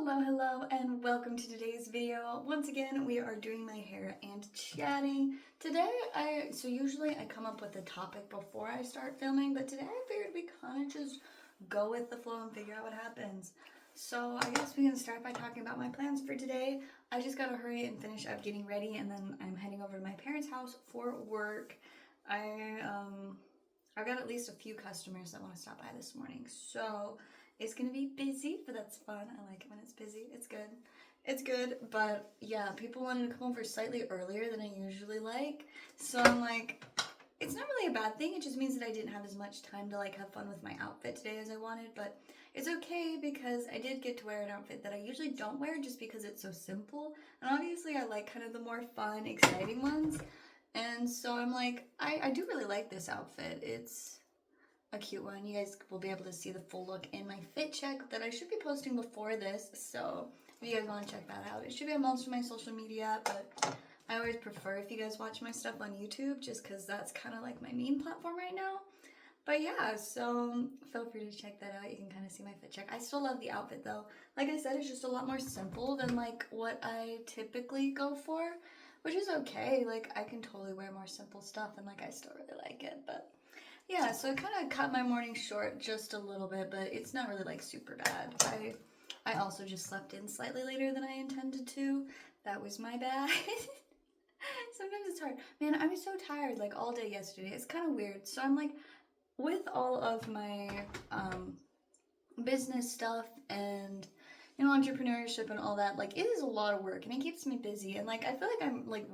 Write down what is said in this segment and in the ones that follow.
Hello, and welcome to today's video. Once again, we are doing my hair and chatting. Today, usually I come up with a topic before I start filming, but today I figured we kind of just go with the flow and figure out what happens. So I guess we can start by talking about my plans for today. I just gotta hurry and finish up getting ready, and then I'm heading over to my parents' house for work. I've got at least a few customers that want to stop by this morning, so it's gonna be busy, but that's fun. I like it when it's busy. It's good. It's good, but yeah, people wanted to come over slightly earlier than I usually like. So I'm like, it's not really a bad thing. It just means that I didn't have as much time to like have fun with my outfit today as I wanted, but it's okay because I did get to wear an outfit that I usually don't wear just because it's so simple. And obviously I like kind of the more fun, exciting ones. And so I'm like, I do really like this outfit. It's a cute one. You guys will be able to see the full look in my fit check that I should be posting before this, so if you guys want to check that out, it should be on most of my social media, but I always prefer if you guys watch my stuff on YouTube just because that's kind of like my main platform right now. But yeah, so feel free to check that out. You can kind of see my fit check. I still love the outfit though. Like I said, it's just a lot more simple than like what I typically go for, which is okay. Like I can totally wear more simple stuff and like I still really like it, but yeah, so it kind of cut my morning short just a little bit, but it's not really like super bad. I also just slept in slightly later than I intended to. That was my bad. Sometimes it's hard. Man, I was so tired like all day yesterday. It's kind of weird. So I'm like, with all of my business stuff and entrepreneurship and all that, like it is a lot of work and it keeps me busy, and like I feel like I'm like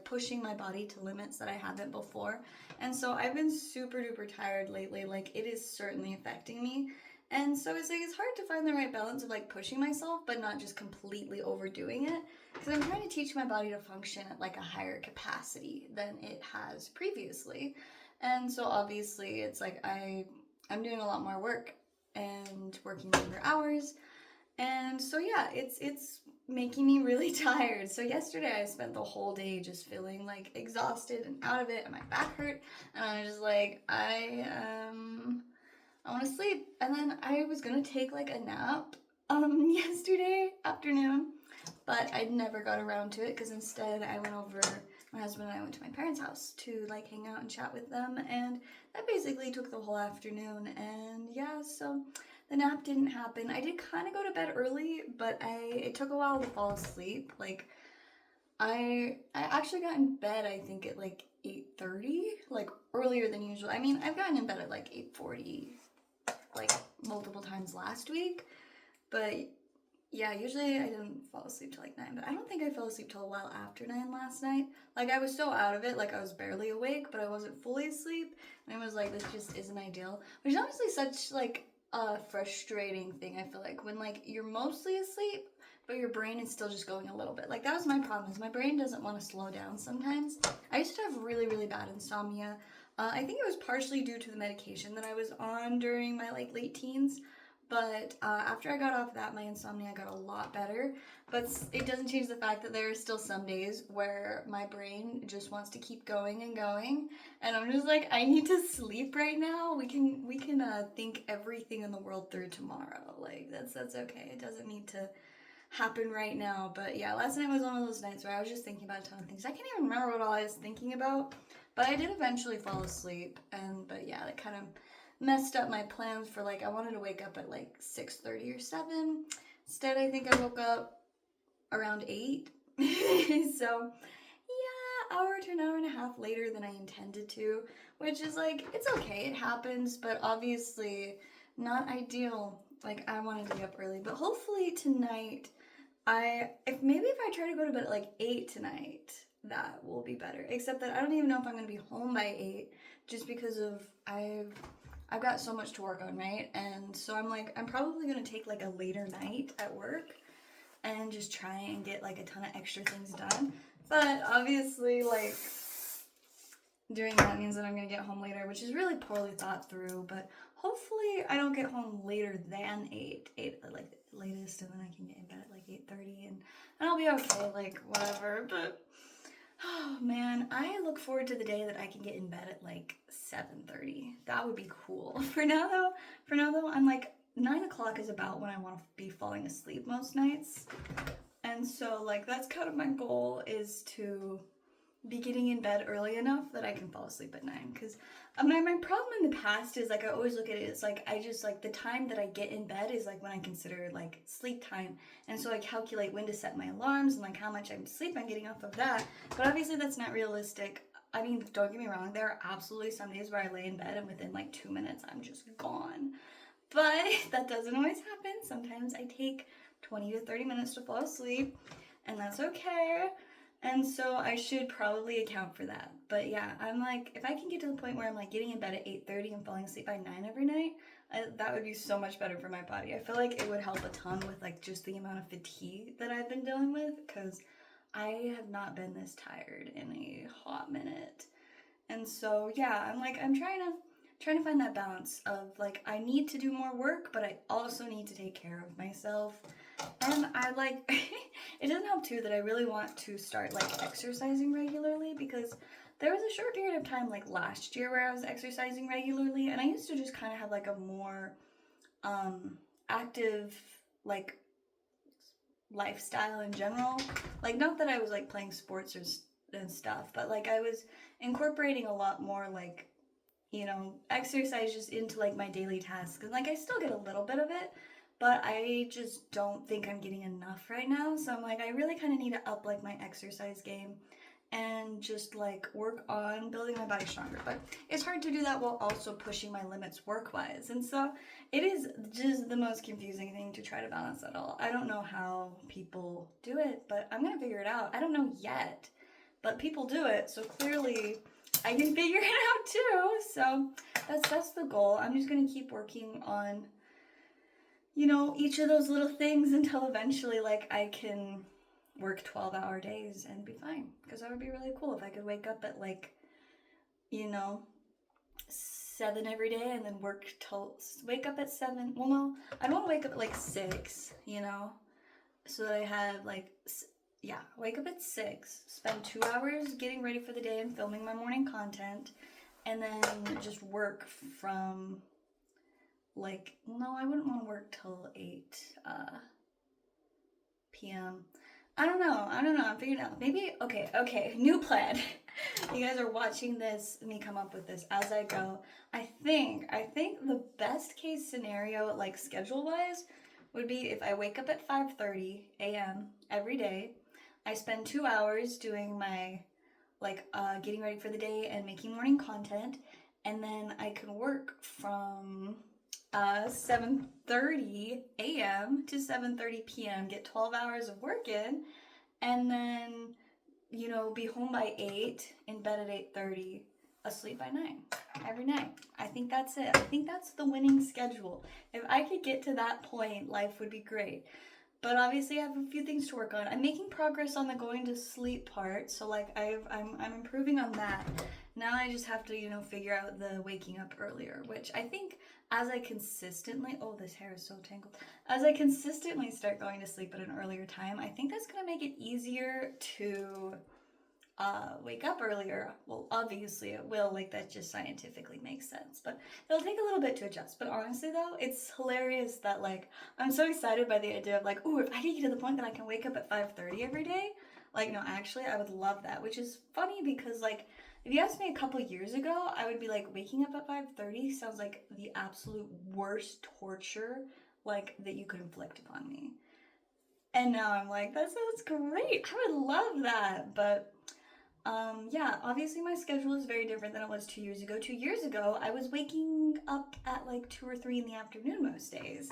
pushing my body to limits that I haven't before, and so I've been super duper tired lately. Like it is certainly affecting me, and so it's like it's hard to find the right balance of like pushing myself but not just completely overdoing it, because I'm trying to teach my body to function at like a higher capacity than it has previously. And so obviously it's like I'm doing a lot more work and working longer hours. And so yeah, it's making me really tired. So yesterday I spent the whole day just feeling like exhausted and out of it, and my back hurt, and I was just like, I want to sleep. And then I was gonna take like a nap yesterday afternoon, but I never got around to it because instead I went over. My husband and I went to my parents' house to like hang out and chat with them, and that basically took the whole afternoon. And yeah, so the nap didn't happen. I did kind of go to bed early, but it took a while to fall asleep. Like I actually got in bed I think at like 8:30, like earlier than usual. I mean, I've gotten in bed at like 8:40 like multiple times last week, but yeah, usually I didn't fall asleep till like 9, but I don't think I fell asleep till a while after 9 last night. Like I was so out of it, like I was barely awake, but I wasn't fully asleep, and I was like, this just isn't ideal. Which is honestly such like a frustrating thing, I feel like, when like you're mostly asleep, but your brain is still just going a little bit. Like that was my problem, is my brain doesn't want to slow down sometimes. I used to have really, really bad insomnia. I think it was partially due to the medication that I was on during my like late teens. But after I got off that, my insomnia got a lot better. But it doesn't change the fact that there are still some days where my brain just wants to keep going and going, and I'm just like, I need to sleep right now. We can think everything in the world through tomorrow. Like that's okay. It doesn't need to happen right now. But yeah, last night was one of those nights where I was just thinking about a ton of things. I can't even remember what all I was thinking about, but I did eventually fall asleep. But yeah, that kind of messed up my plans for like, I wanted to wake up at like 6:30 or 7. Instead, I think I woke up around 8. So yeah, hour to an hour and a half later than I intended to, which is like, it's okay, it happens, but obviously not ideal. Like I wanted to get up early, but hopefully tonight if I try to go to bed at like 8 tonight, that will be better. Except that I don't even know if I'm gonna be home by 8, just because of I've got so much to work on, right? And so I'm like, I'm probably gonna take like a later night at work and just try and get like a ton of extra things done. But obviously, like, doing that means that I'm gonna get home later, which is really poorly thought through. But hopefully I don't get home later than 8 like latest, and then I can get in bed at like 8:30, and I'll be okay, like whatever. But oh man, I look forward to the day that I can get in bed at like 7:30. That would be cool. For now though, I'm like, 9 o'clock is about when I want to be falling asleep most nights. And so, like, that's kind of my goal, is to be getting in bed early enough that I can fall asleep at 9. Because my problem in the past is, like, I always look at it as, like, I just, like, the time that I get in bed is, like, when I consider, like, sleep time. And so I calculate when to set my alarms and, like, how much I'm sleep I'm getting off of that. But obviously that's not realistic. I mean, don't get me wrong, there are absolutely some days where I lay in bed and within, like, 2 minutes I'm just gone. But that doesn't always happen. Sometimes I take 20 to 30 minutes to fall asleep, and that's okay. And so I should probably account for that. But yeah, I'm like, if I can get to the point where I'm like getting in bed at 8:30 and falling asleep by 9 every night, that would be so much better for my body. I feel like it would help a ton with like just the amount of fatigue that I've been dealing with, because I have not been this tired in a hot minute. And so yeah, I'm trying to find that balance of like, I need to do more work, but I also need to take care of myself. And I like it doesn't help too that I really want to start like exercising regularly, because there was a short period of time like last year where I was exercising regularly, and I used to just kind of have like a more active like lifestyle in general. Like, not that I was like playing sports and stuff, but like I was incorporating a lot more like, you know, exercise just into like my daily tasks. And like I still get a little bit of it, but I just don't think I'm getting enough right now. So I'm like, I really kind of need to up like my exercise game and just like work on building my body stronger. But it's hard to do that while also pushing my limits work wise. And so it is just the most confusing thing to try to balance that all. I don't know how people do it, but I'm gonna figure it out. I don't know yet, but people do it. So clearly I can figure it out too. So that's the goal. I'm just gonna keep working on, you know, each of those little things until eventually like I can work 12-hour days and be fine. Because that would be really cool if I could wake up at like, you know, 7 every day and then wake up at 7. Well, no, I'd want to wake up at like 6, you know, so that I have like, yeah, wake up at 6, spend 2 hours getting ready for the day and filming my morning content, and then just work from like, no, I wouldn't want to work till 8 p.m. I don't know. I'm figuring it out. Maybe, okay, new plan. You guys are watching this, me come up with this as I go. I think the best case scenario, like schedule-wise, would be if I wake up at 5:30 a.m. every day. I spend 2 hours doing my, like, getting ready for the day and making morning content, and then I can work from 7:30 a.m. to 7:30 p.m., get 12 hours of work in, and then, you know, be home by 8, in bed at 8:30, asleep by 9 every night. I think that's it. I think that's the winning schedule. If I could get to that point, life would be great. But obviously I have a few things to work on. I'm making progress on the going to sleep part, so like I'm improving on that. Now I just have to, you know, figure out the waking up earlier, which I think as I consistently, oh, this hair is so tangled. As I consistently start going to sleep at an earlier time, I think that's gonna make it easier to wake up earlier. Well, obviously it will, like that just scientifically makes sense, but it'll take a little bit to adjust. But honestly though, it's hilarious that like, I'm so excited by the idea of like, ooh, if I could get to the point that I can wake up at 5:30 every day, like, no, actually I would love that, which is funny because like, if you asked me a couple years ago, I would be like, waking up at 5:30 sounds like the absolute worst torture like that you could inflict upon me. And now I'm like, that sounds great. I would love that. But yeah, obviously my schedule is very different than it was 2 years ago. 2 years ago, I was waking up at like 2 or 3 in the afternoon most days.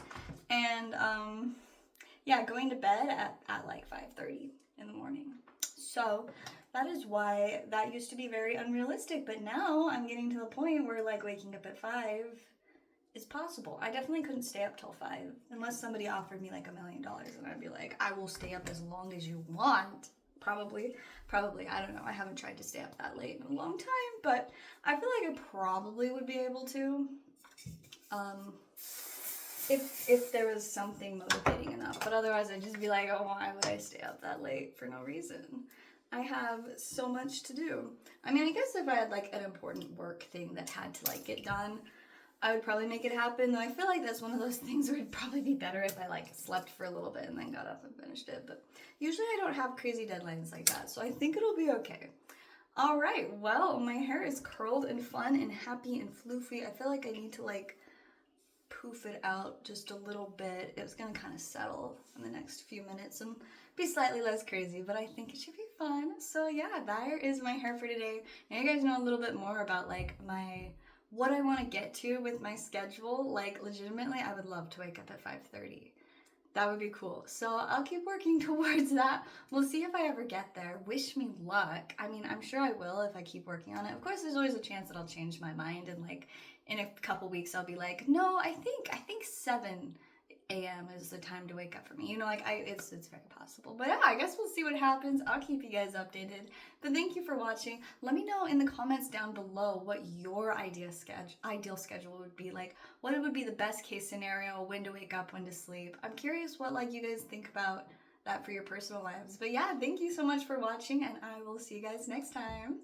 And yeah, going to bed at like 5:30 in the morning. So that is why that used to be very unrealistic. But now I'm getting to the point where like waking up at 5 is possible. I definitely couldn't stay up till 5 unless somebody offered me like $1 million, and I'd be like, I will stay up as long as you want. Probably, I don't know. I haven't tried to stay up that late in a long time, but I feel like I probably would be able to. If there was something motivating enough, but otherwise I'd just be like, oh, why would I stay up that late for no reason? I have so much to do. I mean, I guess if I had like an important work thing that had to like get done, I would probably make it happen. Though I feel like that's one of those things where it'd probably be better if I like slept for a little bit and then got up and finished it. But usually I don't have crazy deadlines like that, so I think it'll be okay. All right, well, my hair is curled and fun and happy and floofy. I feel like I need to like poof it out just a little bit. It's gonna kind of settle in the next few minutes and be slightly less crazy, but I think it should be fun. So yeah, there is my hair for today. Now you guys know a little bit more about like what I want to get to with my schedule. Like legitimately, I would love to wake up at 5:30. That would be cool. So I'll keep working towards that. We'll see if I ever get there. Wish me luck. I mean, I'm sure I will if I keep working on it. Of course, there's always a chance that I'll change my mind and like in a couple weeks I'll be like, no, I think 7 a.m. is the time to wake up for me. You know, like it's very possible. But yeah, I guess we'll see what happens. I'll keep you guys updated. But thank you for watching. Let me know in the comments down below what your ideal schedule would be. Like what it would be the best case scenario, when to wake up, when to sleep. I'm curious what like you guys think about that for your personal lives. But yeah, thank you so much for watching and I will see you guys next time.